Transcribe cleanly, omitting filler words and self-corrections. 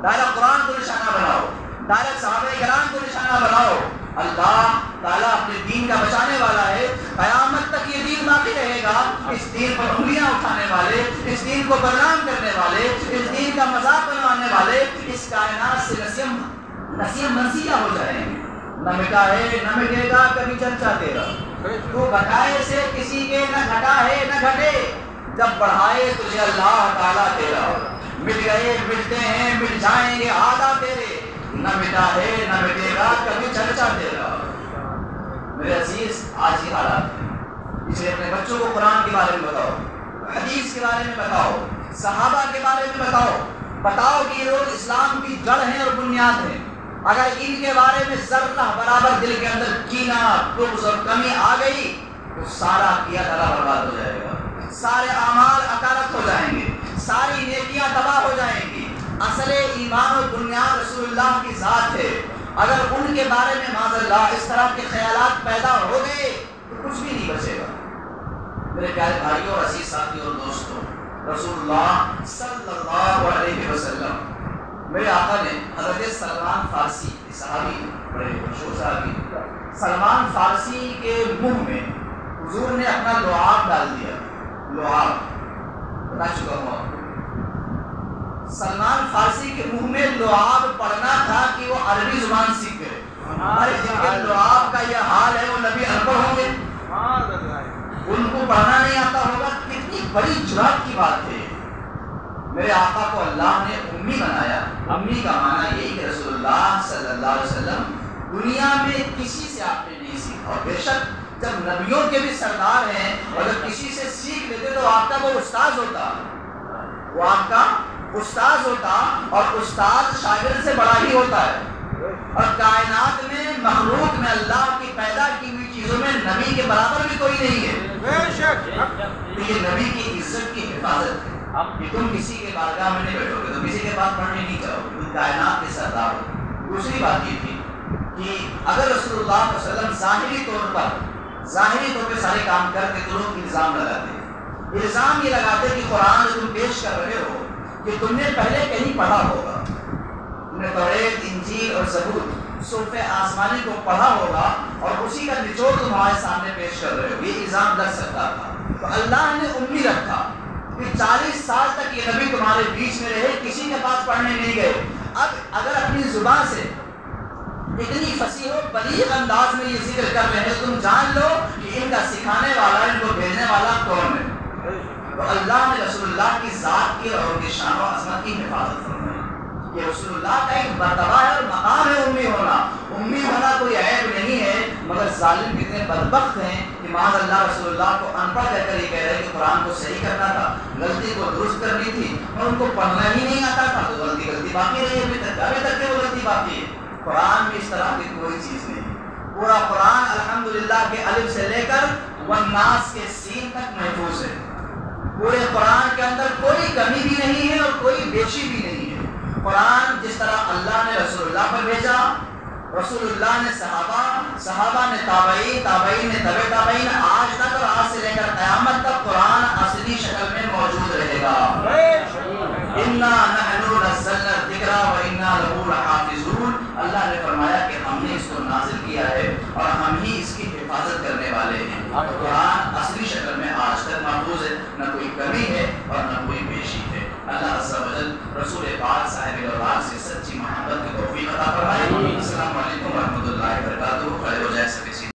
دائرہ قرآن کو نشانہ بناؤ، دائرہ صحابہ کرام کو نشانہ بناؤ۔ اللہ تعالیٰ اپنے دین کا بچانے والا ہے، قیامت تک یہ دین باقی رہے گا۔ اس دین پر انگلیاں اٹھانے والے، اس دین کو بدنام کرنے والے، اس دین کا مذاق بنوانے والے اس کائنات سے نسیم منسیہ ہو جائیں گے۔ نہ مٹا ہے نہ مٹے گا کبھی چرچا تیرا، تو گھٹائے سے کسی کے نہ گھٹا ہے نہ گھٹے، جب بڑھائے تجھے اللہ تعالیٰ تیرا۔ مٹ گئے مٹتے ہیں مٹ جائیں گے آدھا تیرے، نہ مٹا ہے نہ مٹے گا کبھی چرچا تیرا۔ میرے عزیز آج یہ حالات ہیں، اس لیے اپنے بچوں کو قرآن کے بارے میں بتاؤ، حدیث کے بارے میں بتاؤ، صحابہ کے بارے میں بتاؤ کہ یہ لوگ اسلام کی جڑ ہیں اور بنیاد ہیں۔ اگر ان کے بارے میں ذرہ برابر دل کے اندر کینہ، بغض اور کمی آ گئی تو سارا کیا دھرا برباد ہو جائے گا، سارے اعمال اکارت ہو جائیں گے، ساری نیکیاں تباہ ہو جائیں گی۔ اصل ایمان و بنیاد رسول اللہ کی ذات ہے، اگر ان کے بارے میں معاذ اللہ اس طرح کے خیالات پیدا ہو گئے تو کچھ بھی نہیں بچے گا۔ میرے پیارے بھائیوں اور عزیز ساتھیوں اور دوستوں، رسول اللہ صلی اللہ علیہ وسلم، میرے آقا نے حضرت سلمان فارسی صحابی، بڑے مشہور صحابی، سلمان فارسی کے منہ میں حضور نے اپنا لعاب ڈال دیا۔ لعاب بتا چکا ہوں آپ کو، سلمان فارسی کے منہ میں لعاب پڑھنا تھا کہ وہ عربی زبان سیکھ گئے۔ جن کے لعاب کا یہ حال ہے وہ نبی ان پڑھ ہوں گے، ان کو پڑھنا نہیں آتا ہوگا۔ کتنی بڑی جرات کی بات ہے۔ میرے آقا کو اللہ نے امی بنایا۔ امی کا معنی یہی کہ رسول اللہ صلی اللہ علیہ وسلم دنیا میں کسی سے آپ نے نہیں سیکھا، اور بے شک جب نبیوں کے بھی سردار ہیں اور جب کسی سے سیکھ لیتے تو آپ کا وہ استاد ہوتا، وہ آپ کا استاد ہوتا، اور استاد شاگرد سے بڑا ہی ہوتا ہے۔ اور کائنات میں مخلوق میں اللہ کی پیدا کی ہوئی چیزوں میں نبی کے برابر بھی کوئی نہیں ہے، بے شک۔ تو یہ نبی کی عزت کی حفاظت ہے کہ تم کسی کے بارگاہ میں نہیں بیٹھو گے، تم کسی کے پاس پڑھنے نہیں جاؤ گے، تم کائنات کے سردار ہو۔ دوسری بات یہ تھی کہ اگر رسول اللہ صلی اللہ علیہ وسلم ظاہری طور پہ سارے کام کرتے تو لوگ الزام یہ لگاتے کہ قرآن جو تم پیش کر رہے ہو کہ تم نے پہلے کہیں پڑھا ہوگا، تم نے توریت، انجیل اور زبور، صحف آسمانی کو پڑھا ہوگا اور اسی کا نچوڑ تمہارے سامنے پیش کر رہے ہو، یہ الزام لگ سکتا تھا۔ تو اللہ نے امی رکھا کہ 40 سال تک یہ نبی تمہارے بیچ میں رہے، کسی کے پاس پڑھنے نہیں گئے۔ اب اگر اپنی زبان سے اتنی فصیح و بلیغ انداز میں یہ ذکر کر رہے ہیں تو تم جان لو کہ ان کا سکھانے والا، ان کو بھیجنے والا کون ہے۔ تو اللہ نے رسول اللہ کی ذات کی اور ان کی شان و عظمت کی حفاظت فرمائی۔ یہ رسول اللہ کا ایک مرتبہ ہے اور مقام ہے امی ہونا۔ امی ہونا کوئی عیب نہیں ہے، مگر ظالم کتنے بدبخت ہیں کہ معاذ اللہ رسول اللہ کو ان پڑھ کہہ کر یہ کہہ رہے کہ قرآن کو صحیح کرنا تھا، غلطی کو درست کرنی تھی، اور ان کو پڑھنا ہی نہیں آتا تھا تو غلطی باقی رہی، ابھی تک وہ غلطی باقی ہے۔ قرآن میں اس طرح کی کوئی چیز نہیں، پورا قرآن الحمدللہ کے الف سے لے کر والناس کے سین تک محفوظ ہے۔ پورے قرآن کے اندر کوئی کمی بھی نہیں ہے اور کوئی بیشی بھی نہیں ہے۔ قرآن جس طرح اللہ نے رسول اللہ پر بھیجا، رسول اللہ نے صحابہ نے تابعین نے تبع تابعین، آج تک اور آج سے لے کر قیامت تک قرآن اصلی شکل میں موجود رہے گا۔ اِنَّا نَحْنُ نَزَّلْنَا الذِّكْرَ وَإِنَّا لَهُ لَحَافِظُونَ۔ اللہ نے فرمایا کہ ہم نے اس کو نازل کیا ہے اور ہم ہی اس کی حفاظت کرنے والے ہیں۔